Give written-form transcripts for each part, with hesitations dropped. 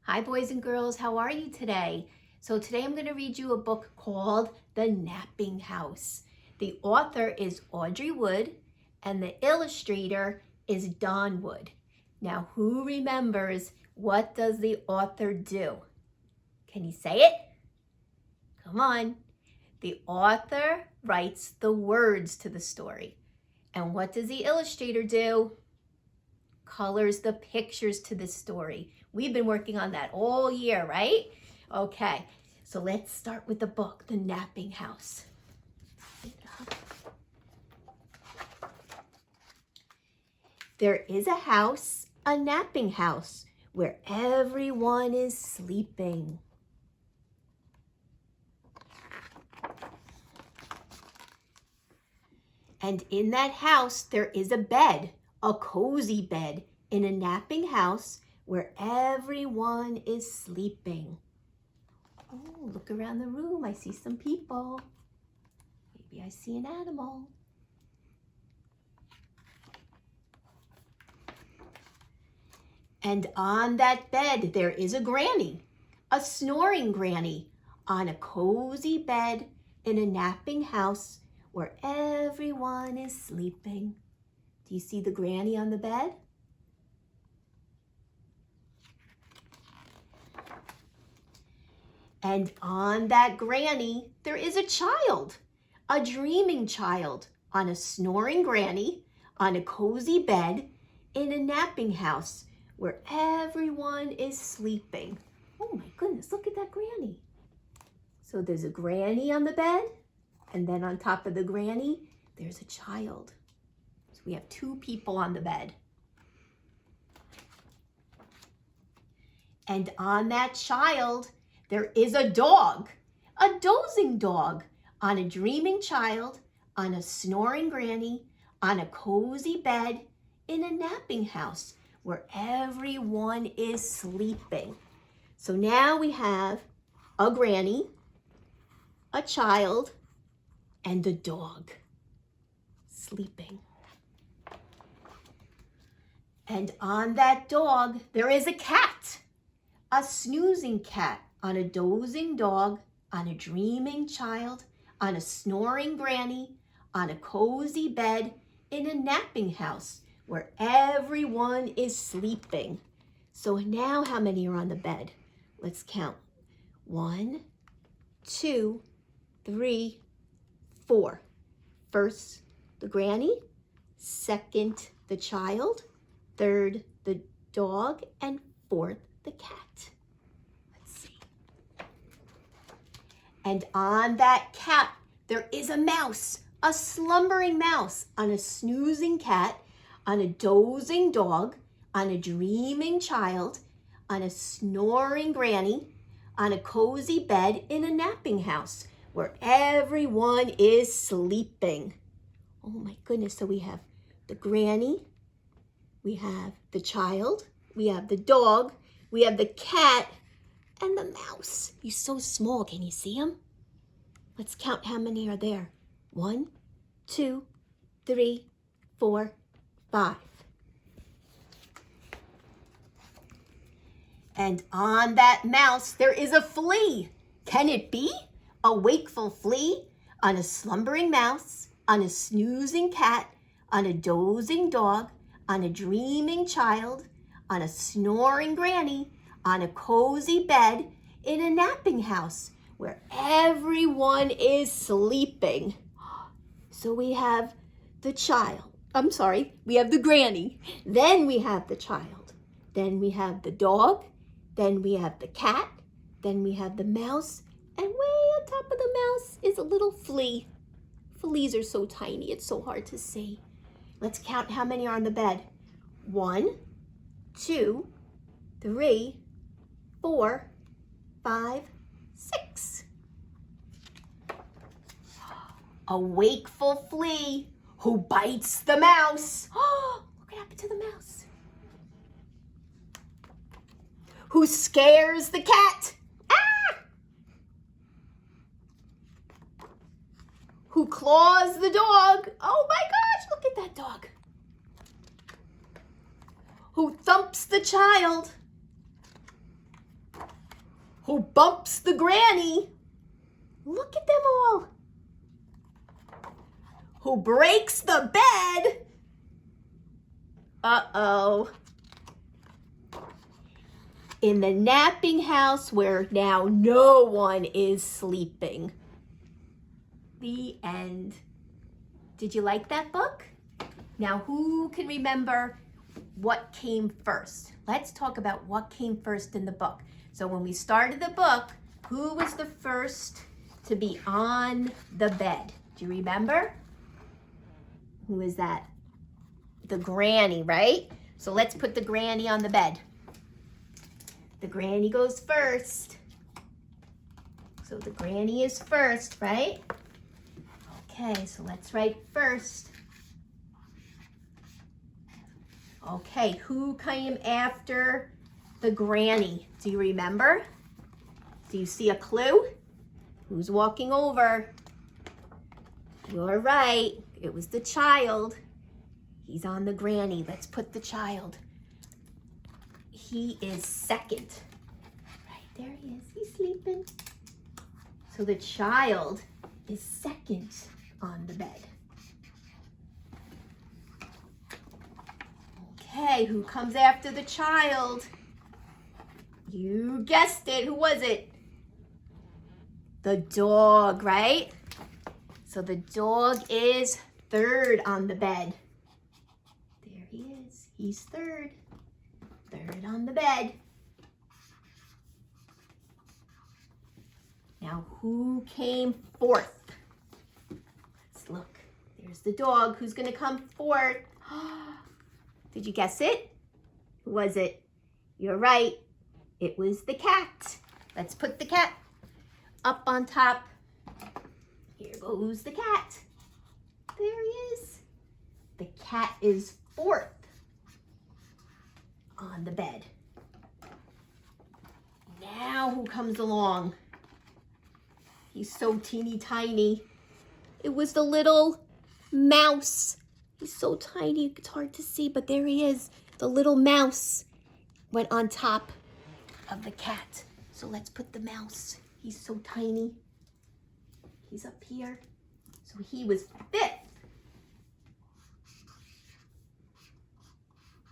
Hi boys and girls, how are you today? So today I'm going to read you a book called The Napping House. The author is Audrey Wood and the illustrator is Don Wood. Now who remembers what does the author do? Can you say it? Come on. The author writes the words to the story. And what does the illustrator do? Colors the pictures to the story. We've been working on that all year, right? Okay, so let's start with the book, The Napping House. There is a house, a napping house, where everyone is sleeping. And in that house, there is a bed, a cozy bed, in a napping house where everyone is sleeping. Oh, look around the room. I see some people. Maybe I see an animal. And on that bed, there is a granny, a snoring granny, on a cozy bed in a napping house where everyone is sleeping. Do you see the granny on the bed? And on that granny, there is a child, a dreaming child, on a snoring granny, on a cozy bed, in a napping house where everyone is sleeping. Oh my goodness, look at that granny. So there's a granny on the bed, and then on top of the granny, there's a child. So we have two people on the bed. And on that child, there is a dog, a dozing dog, on a dreaming child, on a snoring granny, on a cozy bed, in a napping house where everyone is sleeping. So now we have a granny, a child, and a dog sleeping. And on that dog, there is a cat, a snoozing cat, on a dozing dog, on a dreaming child, on a snoring granny, on a cozy bed, in a napping house where everyone is sleeping. So now how many are on the bed? Let's count. 1, 2, 3, 4. First, the granny. Second, the child. Third, the dog. And fourth, the cat. Let's see. And on that cat, there is a mouse, a slumbering mouse, on a snoozing cat, on a dozing dog, on a dreaming child, on a snoring granny, on a cozy bed in a napping house where everyone is sleeping. Oh my goodness, so we have the granny, we have the child, we have the dog, we have the cat, and the mouse. He's so small, can you see him? Let's count how many are there. 1, 2, 3, 4, 5. And on that mouse, there is a flea. Can it be? A wakeful flea on a slumbering mouse, on a snoozing cat, on a dozing dog, on a dreaming child, on a snoring granny, on a cozy bed, in a napping house where everyone is sleeping. So we have the child. We have the granny. Then we have the child. Then we have the dog. Then we have the cat. Then we have the mouse. And way on top of the mouse is a little flea. Fleas are so tiny, it's so hard to see. Let's count how many are on the bed. 1, 2, 3, 4, 5, 6. A wakeful flea who bites the mouse. Oh, look what happened to the mouse. Who scares the cat. Ah! Who claws the dog. Oh my gosh, look at that dog. Who thumps the child. Who bumps the granny? Look at them all. Who breaks the bed? Uh-oh. In the napping house where now no one is sleeping. The end. Did you like that book? Now, who can remember what came first? Let's talk about what came first in the book. So when we started the book, who was the first to be on the bed? Do you remember? Who is that? The granny, right? So let's put the granny on the bed. The granny goes first. So the granny is first, right? Okay, so let's write first. Okay, who came after the granny? Do you remember? Do you see a clue? Who's walking over? You're right. It was the child. He's on the granny. Let's put the child. He is second. Right, there he is. He's sleeping. So the child is second on the bed. Okay, who comes after the child? You guessed it. Who was it? The dog, right? So the dog is third on the bed. There he is. He's third. Third on the bed. Now, who came fourth? Let's look. There's the dog. Who's going to come fourth? Did you guess it? Who was it? You're right. It was the cat. Let's put the cat up on top. Here goes the cat. There he is. The cat is fourth on the bed. Now who comes along? He's so teeny tiny. It was the little mouse. He's so tiny, it's hard to see, but there he is. The little mouse went on top of the cat. So let's put the mouse. He's so tiny. He's up here. So he was fifth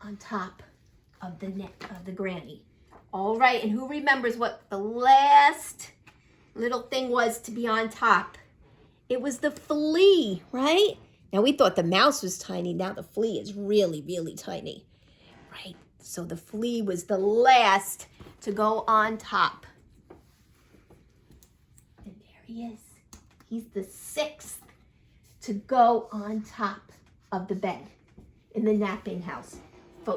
on top of the neck of the granny. All right, and who remembers what the last little thing was to be on top? It was the flea, right? Now we thought the mouse was tiny. Now the flea is really, really tiny, right? So the flea was the last to go on top. And there he is. He's the sixth to go on top of the bed in the napping house.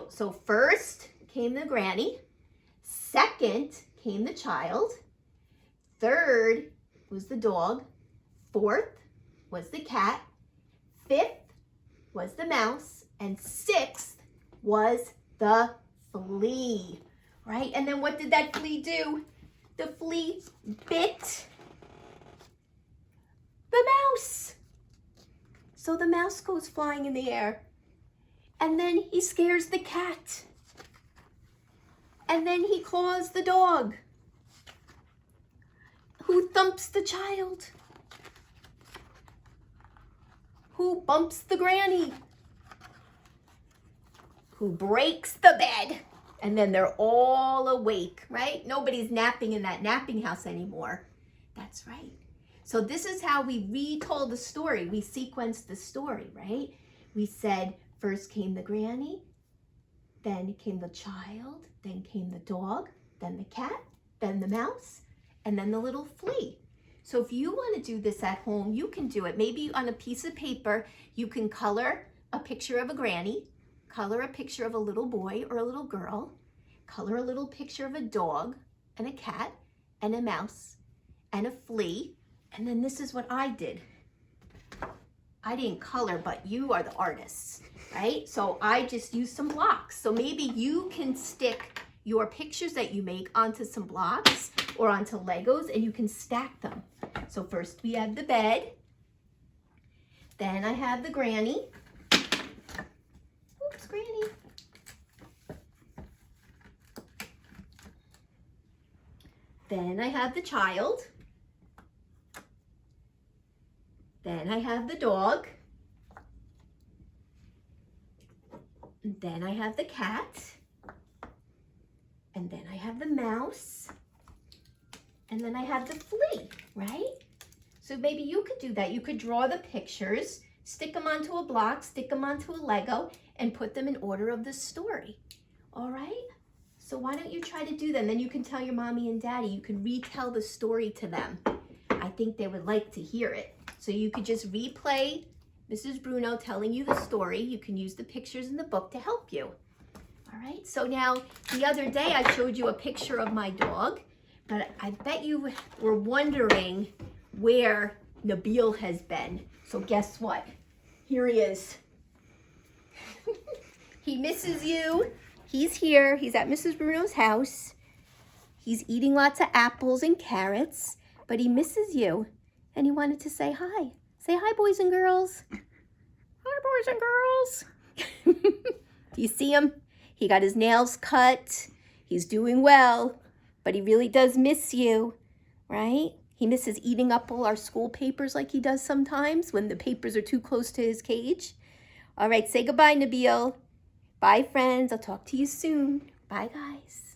So first came the granny. Second came the child. Third was the dog. Fourth was the cat. Fifth was the mouse. And sixth was the flea, right? And then what did that flea do? The flea bit the mouse. So the mouse goes flying in the air. And then he scares the cat. And then he claws the dog. Who thumps the child? Who bumps the granny? Who breaks the bed? And then they're all awake, right? Nobody's napping in that napping house anymore. That's right. So this is how we retold the story. We sequenced the story, right? We said first came the granny, then came the child, then came the dog, then the cat, then the mouse, and then the little flea. So if you want to do this at home, you can do it. Maybe on a piece of paper, you can color a picture of a granny, color a picture of a little boy or a little girl, color a little picture of a dog and a cat and a mouse and a flea. And then this is what I did. I didn't color, but you are the artists, right? So I just used some blocks. So maybe you can stick your pictures that you make onto some blocks or onto Legos and you can stack them. So first we have the bed. Then I have the granny. Oops, granny. Then I have the child. Then I have the dog. And then I have the cat. And then I have the mouse. And then I have the flea, right? So maybe you could do that. You could draw the pictures, stick them onto a block, stick them onto a Lego, and put them in order of the story. All right? So why don't you try to do them? Then you can tell your mommy and daddy. You can retell the story to them. I think they would like to hear it. So you could just replay Mrs. Bruno telling you the story. You can use the pictures in the book to help you. All right? So now, the other day I showed you a picture of my dog, but I bet you were wondering where Nabil has been. So guess what? Here he is. He misses you. He's here. He's at Mrs. Bruno's house. He's eating lots of apples and carrots, but he misses you. And he wanted to say hi. Say hi, boys and girls. Hi, boys and girls. Do you see him? He got his nails cut. He's doing well, but he really does miss you, right? He misses eating up all our school papers like he does sometimes when the papers are too close to his cage. All right, say goodbye, Nabil. Bye, friends. I'll talk to you soon. Bye, guys.